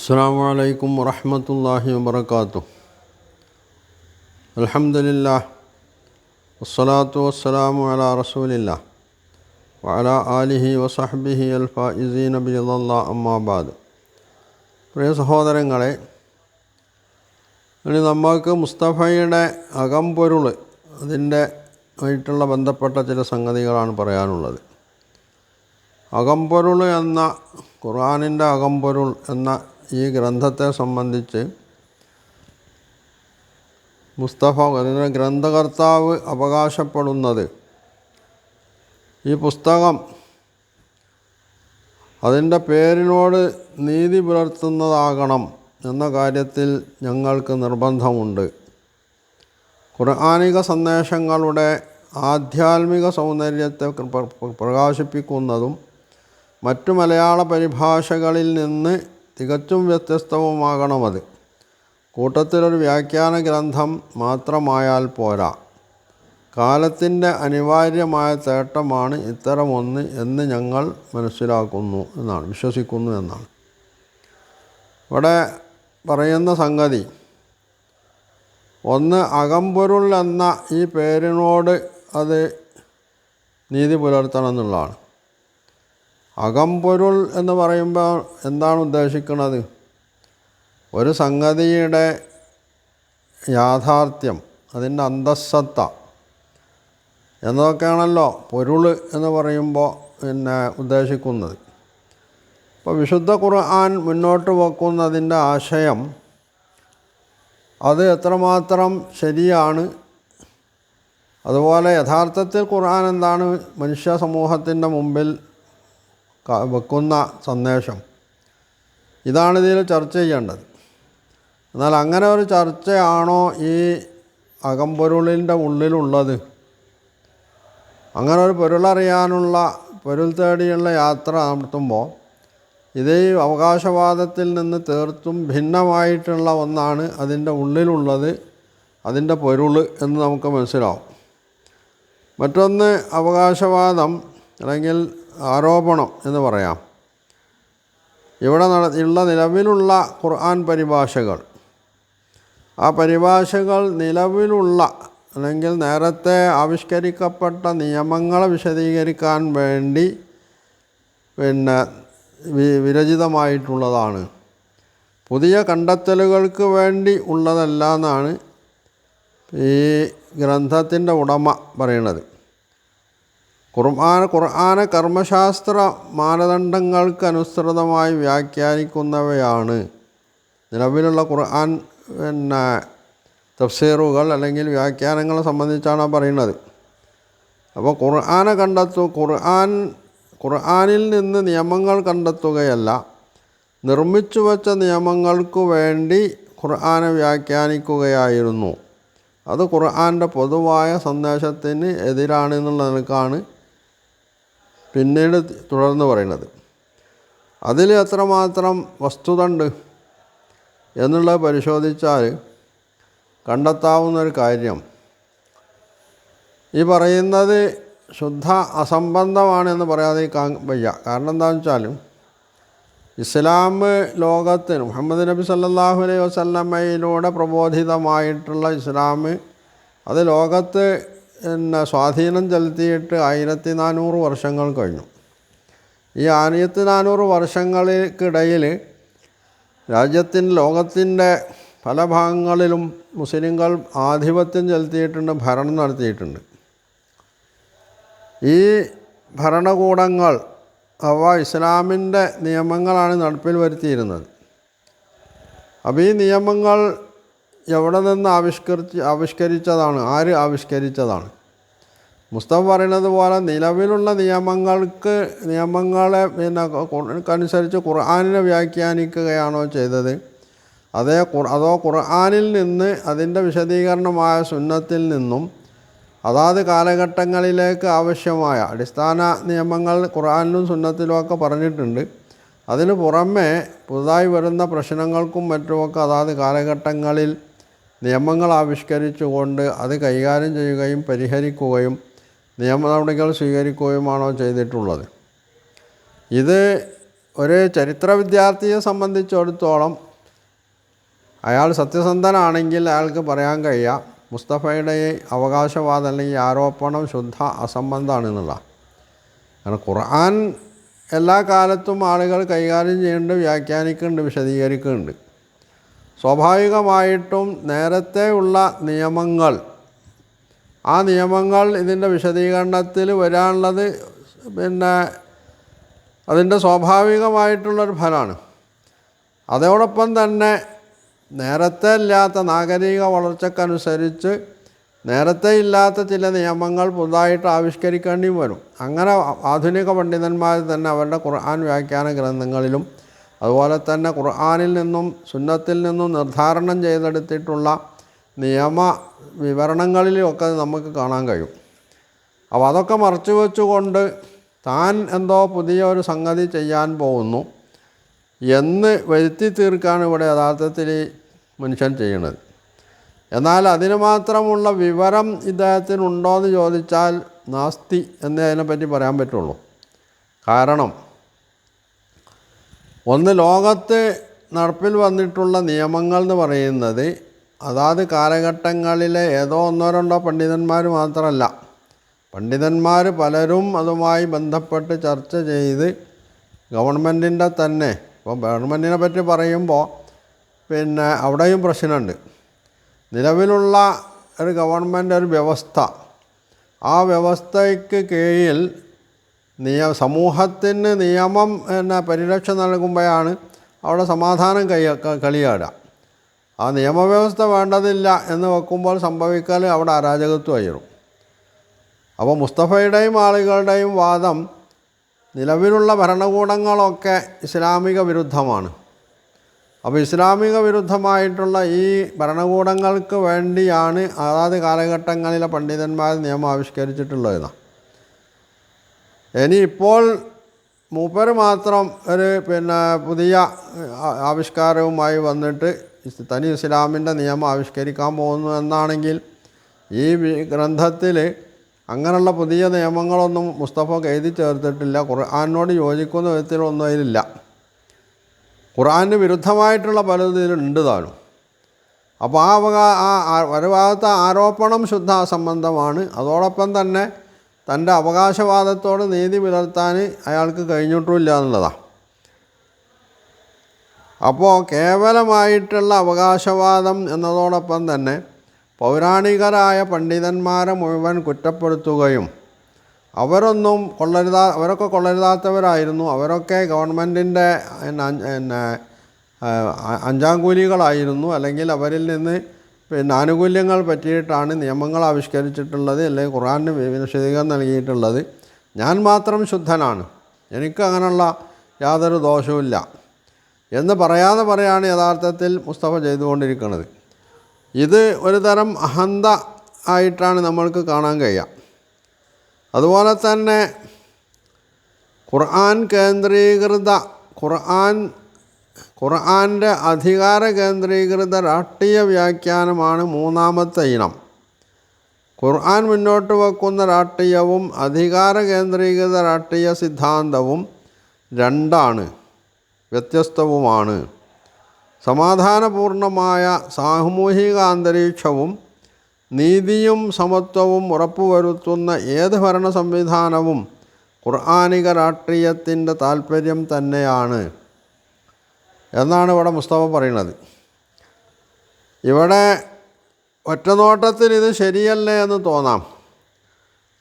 അസ്സലാമു അലൈക്കും വറഹ്മത്തുള്ളാഹി വബറകാതുഹു. അൽഹംദുലില്ലാഹ് വസ്സലാത്തു വസ്സലാമു അലാ റസൂലില്ലാഹ് വഅലാ ആലിഹി വസഹ്ബിഹി അൽ ഫായിസീന ബിറളില്ലാഹി അമ്മാ ബഅദ്. പ്രിയ സഹോദരങ്ങളെ, ഇനി നമുക്ക് മുസ്തഫയുടെ അകംപൊരുൾ അതിൻ്റെ ആയിട്ടുള്ള ബന്ധപ്പെട്ട ചില സംഗതികളാണ് പറയാനുള്ളത്. അകംപൊരുൾ എന്ന ഖുർആനിൻ്റെ അകംപൊരുൾ എന്ന ഈ ഗ്രന്ഥത്തെ സംബന്ധിച്ച് മുസ്തഫ അതിൻ്റെ ഗ്രന്ഥകർത്താവ് അവകാശപ്പെടുന്നത് ഈ പുസ്തകം അതിൻ്റെ പേരിനോട് നീതി പുലർത്തുന്നതാകണം എന്ന കാര്യത്തിൽ ഞങ്ങൾക്ക് നിർബന്ധമുണ്ട്. ഖുർആനിക സന്ദേശങ്ങളുടെ ആധ്യാത്മിക സൗന്ദര്യത്തെ പ്രകാശിപ്പിക്കുന്നതും മറ്റു മലയാള പരിഭാഷകളിൽ നിന്ന് തികച്ചും വ്യത്യസ്തവുമാകണമത്. കൂട്ടത്തിലൊരു വ്യാഖ്യാന ഗ്രന്ഥം മാത്രമായാൽ പോരാ. കാലത്തിൻ്റെ അനിവാര്യമായ തേട്ടമാണ് ഇത്തരമൊന്ന് എന്ന് ഞങ്ങൾ വിശ്വസിക്കുന്നു എന്നാണ് ഇവിടെ പറയുന്ന സംഗതി. ഒന്ന്, അകംപൊരുൾ എന്ന ഈ പേരിനോട് അത് നീതി പുലർത്തണം എന്നുള്ളതാണ്. അകംപൊരുൾ എന്ന് പറയുമ്പോൾ എന്താണ് ഉദ്ദേശിക്കുന്നത്? ഒരു സംഗതിയുടെ യാഥാർത്ഥ്യം, അതിൻ്റെ അന്തസ്സത്ത എന്നതൊക്കെയാണല്ലോ പൊരുൾ എന്ന് പറയുമ്പോൾ ഉദ്ദേശിക്കുന്നത്. അപ്പോൾ വിശുദ്ധ ഖുർആൻ മുന്നോട്ട് വെക്കുന്നതിൻ്റെ ആശയം അത് എത്രമാത്രം ശരിയാണ്, അതുപോലെ യഥാർത്ഥത്തിൽ ഖുർആൻ എന്താണ് മനുഷ്യ സമൂഹത്തിൻ്റെ മുമ്പിൽ വെക്കുന്ന സന്ദേശം, ഇതാണ് ഇതിൽ ചർച്ച ചെയ്യേണ്ടത്. എന്നാൽ അങ്ങനെ ഒരു ചർച്ചയാണോ ഈ അകംപൊരുളിൻ്റെ ഉള്ളിലുള്ളത്? അങ്ങനെ ഒരു പൊരുളറിയാനുള്ള പൊരുൾ തേടിയുള്ള യാത്ര നടത്തുമ്പോൾ ഇതേ അവകാശവാദത്തിൽ നിന്ന് തീർത്തും ഭിന്നമായിട്ടുള്ള ഒന്നാണ് അതിൻ്റെ ഉള്ളിലുള്ളത്, അതിൻ്റെ പൊരുൾ എന്ന് നമുക്ക് മനസ്സിലാവും. മറ്റൊന്ന് അവകാശവാദം അല്ലെങ്കിൽ ആരോപണം എന്ന് പറയാം. ഇവിടെ ഉള്ള നിലവിലുള്ള ഖുർആൻ പരിഭാഷകൾ, ആ പരിഭാഷകൾ നിലവിലുള്ള അല്ലെങ്കിൽ നേരത്തെ ആവിഷ്കരിക്കപ്പെട്ട നിയമങ്ങളെ വിശദീകരിക്കാൻ വേണ്ടി വിരചിതമായിട്ടുള്ളതാണ്. പുതിയ കണ്ടെത്തലുകൾക്ക് വേണ്ടി ഉള്ളതല്ല എന്നാണ് ഈ ഗ്രന്ഥത്തിൻ്റെ ഉടമ പറയുന്നത്. ഖുർആനെ കർമ്മശാസ്ത്ര മാനദണ്ഡങ്ങൾക്ക് അനുസൃതമായി വ്യാഖ്യാനിക്കുന്നവയാണ്. നിലവിലുള്ള ഖുർആൻ തഫ്സീറുകൾ അല്ലെങ്കിൽ വ്യാഖ്യാനങ്ങളെ സംബന്ധിച്ചാണ് പറയുന്നത്. അപ്പോൾ ഖുർആനിൽ നിന്ന് നിയമങ്ങൾ കണ്ടെത്തുകയല്ല, നിർമ്മിച്ചു വച്ച നിയമങ്ങൾക്കു വേണ്ടി ഖുർആനെ വ്യാഖ്യാനിക്കുകയായിരുന്നു. അത് ഖുർആൻ്റെ പൊതുവായ സന്ദേശത്തിന് എതിരാണെന്നുള്ള നിലക്കാണ് പിന്നീട് തുടർന്ന് പറയുന്നത്. അതിൽ എത്രമാത്രം വസ്തുത ഉണ്ട് എന്നുള്ളത് പരിശോധിച്ചാൽ കണ്ടെത്താവുന്നൊരു കാര്യം, ഈ പറയുന്നത് ശുദ്ധ അസംബന്ധമാണെന്ന് പറയാതിരിക്കാൻ വയ്യ. കാരണം എന്താണെന്ന് വെച്ചാൽ ഇസ്ലാം ലോകത്തിന് മുഹമ്മദ് നബി സല്ലല്ലാഹു അലൈഹി വസല്ലമയിലൂടെ പ്രബോധിതമായിട്ടുള്ള ഇസ്ലാം അത് ലോകത്ത് സ്വാധീനം ചെലുത്തിയിട്ട് 1400 വർഷങ്ങൾ കഴിഞ്ഞു. ഈ 1400 വർഷങ്ങൾക്കിടയിൽ ലോകത്തിൻ്റെ പല ഭാഗങ്ങളിലും മുസ്ലിങ്ങൾ ആധിപത്യം ചെലുത്തിയിട്ടുണ്ട്, ഭരണം നടത്തിയിട്ടുണ്ട്. ഈ ഭരണകൂടങ്ങൾ അവ ഇസ്ലാമിൻ്റെ നിയമങ്ങളാണ് നടപ്പിൽ വരുത്തിയിരുന്നത്. അപ്പോൾ ഈ നിയമങ്ങൾ എവിടെ നിന്ന് ആവിഷ്കരിച്ചതാണ്? ആര് ആവിഷ്കരിച്ചതാണ്? മുസ്തഫ പറയുന്നത് പോലെ നിലവിലുള്ള നിയമങ്ങളെ അനുസരിച്ച് ഖുർആനിനെ വ്യാഖ്യാനിക്കുകയാണോ ചെയ്തത്? അതോ ഖുർആനിൽ നിന്ന് അതിൻ്റെ വിശദീകരണമായ സുന്നത്തിൽ നിന്നും അതാത് കാലഘട്ടങ്ങളിലേക്ക് ആവശ്യമായ അടിസ്ഥാന നിയമങ്ങൾ ഖുർആനിലും സുന്നത്തിലുമൊക്കെ പറഞ്ഞിട്ടുണ്ട്. അതിന് പുറമെ പുതുതായി വരുന്ന പ്രശ്നങ്ങൾക്കും മറ്റുമൊക്കെ അതാത് കാലഘട്ടങ്ങളിൽ നിയമങ്ങൾ ആവിഷ്കരിച്ചുകൊണ്ട് അത് കൈകാര്യം ചെയ്യുകയും പരിഹരിക്കുകയും നിയമ നടപടികൾ സ്വീകരിക്കുകയുമാണോ ചെയ്തിട്ടുള്ളത്? ഇത് ഒരു ചരിത്ര വിദ്യാർത്ഥിയെ സംബന്ധിച്ചിടത്തോളം അയാൾ സത്യസന്ധനാണെങ്കിൽ അയാൾക്ക് പറയാൻ കഴിയുക മുസ്തഫയുടെ ഈ അവകാശവാദം അല്ലെങ്കിൽ ആരോപണം ശുദ്ധ അസംബന്ധമാണ് എന്നുള്ള. കാരണം ഖുർആൻ എല്ലാ കാലത്തും ആളുകൾ കൈകാര്യം ചെയ്യുന്നുണ്ട്, വ്യാഖ്യാനിക്കുന്നുണ്ട്, വിശദീകരിക്കുന്നുണ്ട്. സ്വാഭാവികമായിട്ടും നേരത്തെ ഉള്ള നിയമങ്ങൾ, ആ നിയമങ്ങൾ ഇതിൻ്റെ വിശദീകരണത്തിൽ വരാനുള്ളത് അതിൻ്റെ സ്വാഭാവികമായിട്ടുള്ളൊരു ഫലമാണ്. അതോടൊപ്പം തന്നെ നേരത്തെ ഇല്ലാത്ത നാഗരിക വളർച്ചക്കനുസരിച്ച് നേരത്തെ ഇല്ലാത്ത ചില നിയമങ്ങൾ പുതുതായിട്ട് ആവിഷ്കരിക്കേണ്ടി വരും. അങ്ങനെ ആധുനിക പണ്ഡിതന്മാർ തന്നെ അവരുടെ ഖുർആൻ വ്യാഖ്യാന ഗ്രന്ഥങ്ങളിലും അതുപോലെ തന്നെ ഖുർആനിൽ നിന്നും സുന്നത്തിൽ നിന്നും നിർദ്ധാരണം ചെയ്തെടുത്തിട്ടുള്ള നിയമ വിവരണങ്ങളിലുമൊക്കെ നമുക്ക് കാണാൻ കഴിയും. അപ്പോൾ അതൊക്കെ മറച്ചു വെച്ചുകൊണ്ട് താൻ എന്തോ പുതിയ ഒരു സംഗതി ചെയ്യാൻ പോകുന്നു എന്ന് വരുത്തി തീർക്കാണ് ഇവിടെ യഥാർത്ഥത്തിൽ മനുഷ്യൻ ചെയ്യുന്നത്. എന്നാൽ അതിന് മാത്രമുള്ള വിവരം ഇദ്ദേഹത്തിനുണ്ടോ എന്ന് ചോദിച്ചാൽ നാസ്തി എന്നേ അതിനെപ്പറ്റി പറയാൻ പറ്റുള്ളൂ. കാരണം ഒന്ന്, ലോകത്ത് നടപ്പിൽ വന്നിട്ടുള്ള നിയമങ്ങൾ എന്ന് പറയുന്നത് അതാത് കാലഘട്ടങ്ങളിലെ ഏതോ ഒന്നോ രണ്ടോ പണ്ഡിതന്മാർ മാത്രമല്ല, പണ്ഡിതന്മാർ പലരും അതുമായി ബന്ധപ്പെട്ട് ചർച്ച ചെയ്ത് ഗവൺമെൻറ്റിൻ്റെ തന്നെ, ഇപ്പോൾ ഗവൺമെൻറ്റിനെ പറ്റി പറയുമ്പോൾ അവിടെയും പ്രശ്നമുണ്ട്. നിലവിലുള്ള ഒരു ഗവൺമെൻറ് ഒരു വ്യവസ്ഥ, ആ വ്യവസ്ഥയ്ക്ക് കീഴിൽ സമൂഹത്തിന് നിയമം പരിരക്ഷ നൽകുമ്പോഴാണ് അവിടെ സമാധാനം കളിയാടുക. ആ നിയമവ്യവസ്ഥ വേണ്ടതില്ല എന്ന് വെക്കുമ്പോൾ സംഭവിക്കൽ അവിടെ അരാജകത്വം ആയിരും. അപ്പോൾ മുസ്തഫയുടെയും ആളുകളുടെയും വാദം നിലവിലുള്ള ഭരണകൂടങ്ങളൊക്കെ ഇസ്ലാമിക വിരുദ്ധമാണ്. അപ്പോൾ ഇസ്ലാമിക വിരുദ്ധമായിട്ടുള്ള ഈ ഭരണകൂടങ്ങൾക്ക് വേണ്ടിയാണ് അതാത് കാലഘട്ടങ്ങളിലെ പണ്ഡിതന്മാർ നിയമം ആവിഷ്കരിച്ചിട്ടുള്ളതെന്ന്. ഇനി ഇപ്പോൾ മൂപ്പർ മാത്രം ഒരു പുതിയ ആവിഷ്കാരവുമായി വന്നിട്ട് തനി ഇസ്ലാമിൻ്റെ നിയമം ആവിഷ്കരിക്കാൻ പോകുന്നു എന്നാണെങ്കിൽ ഈ ഗ്രന്ഥത്തിൽ അങ്ങനെയുള്ള പുതിയ നിയമങ്ങളൊന്നും മുസ്തഫ എഴുതി ചേർത്തിട്ടില്ല. ഖുർആനോട് യോജിക്കുന്ന വിധത്തിലൊന്നും അതിലില്ല. ഖുർആന് വിരുദ്ധമായിട്ടുള്ള പലതും ഇതിലുണ്ട് താനും. അപ്പോൾ ഒരു ഭാഗത്തെ ആരോപണം ശുദ്ധ അസംബന്ധമാണ്. അതോടൊപ്പം തന്നെ തൻ്റെ അവകാശവാദത്തോട് നീതി പുലർത്താൻ അയാൾക്ക് കഴിഞ്ഞിട്ടുമില്ല എന്നുള്ളതാണ്. അപ്പോൾ കേവലമായിട്ടുള്ള അവകാശവാദം എന്നതോടൊപ്പം തന്നെ പൗരാണികരായ പണ്ഡിതന്മാരെ മുഴുവൻ കുറ്റപ്പെടുത്തുകയും അവരൊക്കെ കൊള്ളരുതാത്തവരായിരുന്നു, അവരൊക്കെ ഗവൺമെൻറ്റിൻ്റെ അഞ്ചാം കൂലികളായിരുന്നു, അല്ലെങ്കിൽ അവരിൽ നിന്ന് ആനുകൂല്യങ്ങൾ പറ്റിയിട്ടാണ് നിയമങ്ങൾ ആവിഷ്കരിച്ചിട്ടുള്ളത്, അല്ലെങ്കിൽ ഖുർആന് വിശദീകരണം നൽകിയിട്ടുള്ളത്. ഞാൻ മാത്രം ശുദ്ധനാണ്, എനിക്ക് അങ്ങനെയുള്ള യാതൊരു ദോഷവുമില്ല എന്ന് പറയാണ് യഥാർത്ഥത്തിൽ മുസ്തഫ ചെയ്തുകൊണ്ടിരിക്കുന്നത്. ഇത് ഒരു തരം അഹന്ത ആയിട്ടാണ് നമ്മൾക്ക് കാണാൻ കഴിയുക. അതുപോലെ തന്നെ ഖുർആൻ്റെ അധികാര കേന്ദ്രീകൃത രാഷ്ട്രീയ വ്യാഖ്യാനമാണ് മൂന്നാമത്തെ ഇനം. ഖുർആൻ മുന്നോട്ട് വെക്കുന്ന രാഷ്ട്രീയവും അധികാര കേന്ദ്രീകൃത രാഷ്ട്രീയ സിദ്ധാന്തവും രണ്ടാണ്, വ്യത്യസ്തവുമാണ്. സമാധാനപൂർണമായ സാമൂഹിക അന്തരീക്ഷവും നീതിയും സമത്വവും ഉറപ്പുവരുത്തുന്ന ഏത് ഭരണ സംവിധാനവും ഖുർആനിക രാഷ്ട്രീയത്തിൻ്റെ താല്പര്യം തന്നെയാണ് എന്നാണ് ഇവിടെ മുസ്തഫ പറയുന്നത്. ഇവിടെ ഒറ്റനോട്ടത്തിൽ ഇത് ശരിയല്ലേ എന്ന് തോന്നാം.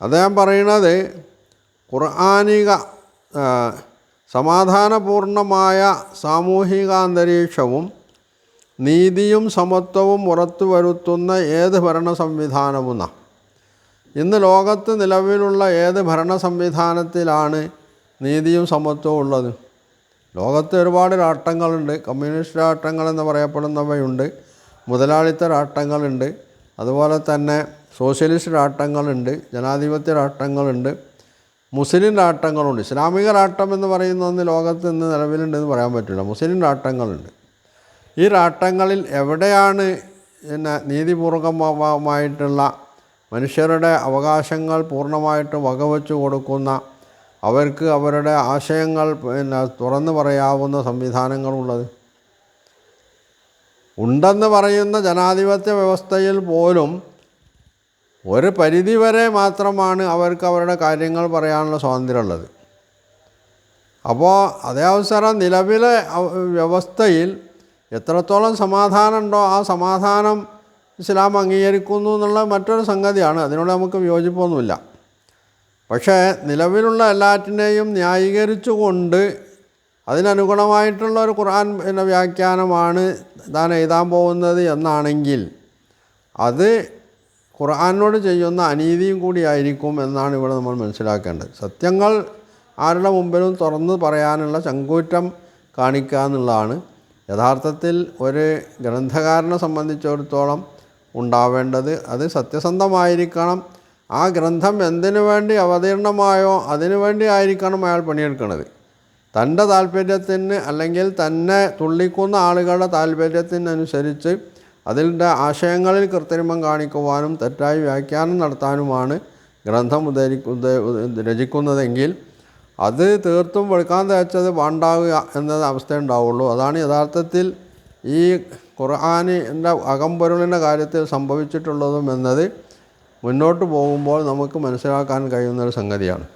അദ്ദേഹം പറയുന്നത് ഖുർആനിക സമാധാനപൂർണമായ സാമൂഹിക അന്തരീക്ഷവും നീതിയും സമത്വവും ഉറപ്പുവരുത്തുന്ന ഏത് ഭരണ സംവിധാനവും. ഇന്ന് ലോകത്ത് നിലവിലുള്ള ഏത് ഭരണ സംവിധാനത്തിലാണ് നീതിയും സമത്വവും ഉള്ളത്? ലോകത്ത് ഒരുപാട് രാഷ്ട്രങ്ങളുണ്ട്. കമ്മ്യൂണിസ്റ്റ് രാഷ്ട്രങ്ങളെന്ന് പറയപ്പെടുന്നവയുണ്ട്, മുതലാളിത്ത രാഷ്ട്രങ്ങളുണ്ട്, അതുപോലെ തന്നെ സോഷ്യലിസ്റ്റ് രാഷ്ട്രങ്ങളുണ്ട്, ജനാധിപത്യ രാഷ്ട്രങ്ങളുണ്ട്, മുസ്ലിം രാഷ്ട്രങ്ങളുണ്ട്. ഇസ്ലാമിക രാഷ്ട്രം എന്ന് പറയുന്ന ഒന്ന് ലോകത്ത് ഇന്ന് നിലവിലുണ്ടെന്ന് പറയാൻ പറ്റില്ല. മുസ്ലിം രാഷ്ട്രങ്ങളുണ്ട്. ഈ രാഷ്ട്രങ്ങളിൽ എവിടെയാണ് നീതിപൂർവകമായിട്ടുള്ള മനുഷ്യരുടെ അവകാശങ്ങൾ പൂർണ്ണമായിട്ട് വകവെച്ചു കൊടുക്കുന്ന അവർക്ക് അവരുടെ ആശയങ്ങൾ തുറന്നു പറയാവുന്ന സംവിധാനങ്ങളുള്ളത്? ഉണ്ടെന്ന് പറയുന്ന ജനാധിപത്യ വ്യവസ്ഥയിൽ പോലും ഒരു പരിധിവരെ മാത്രമാണ് അവർക്ക് അവരുടെ കാര്യങ്ങൾ പറയാനുള്ള സ്വാതന്ത്ര്യമുള്ളത്. അപ്പോൾ അതേ അവസരം നിലവിലെ വ്യവസ്ഥയിൽ എത്രത്തോളം സമാധാനമുണ്ടോ ആ സമാധാനം ഇസ്ലാം അംഗീകരിക്കുന്നു എന്നുള്ള മറ്റൊരു സംഗതിയാണ്. അതിനോട് നമുക്ക് വിയോജിപ്പൊന്നുമില്ല. പക്ഷേ നിലവിലുള്ള എല്ലാറ്റിനെയും ന്യായീകരിച്ചുകൊണ്ട് അതിനനുഗുണമായിട്ടുള്ള ഒരു ഖുർആൻ വ്യാഖ്യാനമാണ് താൻ എഴുതാൻ പോകുന്നത് എന്നാണെങ്കിൽ അത് ഖുർആനോട് ചെയ്യുന്ന അനീതിയും കൂടിയായിരിക്കും എന്നാണ് ഇവിടെ നമ്മൾ മനസ്സിലാക്കേണ്ടത്. സത്യങ്ങൾ ആരുടെ മുമ്പിലും തുറന്ന് പറയാനുള്ള ചങ്കൂറ്റം കാണിക്കുക എന്നുള്ളതാണ് യഥാർത്ഥത്തിൽ ഒരു ഗ്രന്ഥകാരനെ സംബന്ധിച്ചിടത്തോളം ഉണ്ടാവേണ്ടത്. അത് സത്യസന്ധമായിരിക്കണം. ആ ഗ്രന്ഥം എന്തിനു വേണ്ടി അവതീർണമായോ അതിനു വേണ്ടി ആയിരിക്കണം അയാൾ പണിയെടുക്കുന്നത്. തൻ്റെ താല്പര്യത്തിന് അല്ലെങ്കിൽ തന്നെ തുള്ളിക്കുന്ന ആളുകളുടെ താല്പര്യത്തിനനുസരിച്ച് അതിൻ്റെ ആശയങ്ങളിൽ കൃത്രിമം കാണിക്കുവാനും തെറ്റായി വ്യാഖ്യാനം നടത്താനുമാണ് ഗ്രന്ഥം രചിക്കുന്നതെങ്കിൽ അത് തീർത്തും വെളുക്കാൻ തേച്ചത് പാണ്ടാവുക എന്ന അവസ്ഥ ഉണ്ടാവുള്ളൂ. അതാണ് യഥാർത്ഥത്തിൽ ഈ ഖുർആനിൻ്റെ അകമ്പൊരുളിൻ്റെ കാര്യത്തിൽ സംഭവിച്ചിട്ടുള്ളതും എന്നത് മുന്നോട്ട് പോകുമ്പോൾ നമുക്ക് മനസ്സിലാക്കാൻ കഴിയുന്നൊരു സംഗതിയാണ്.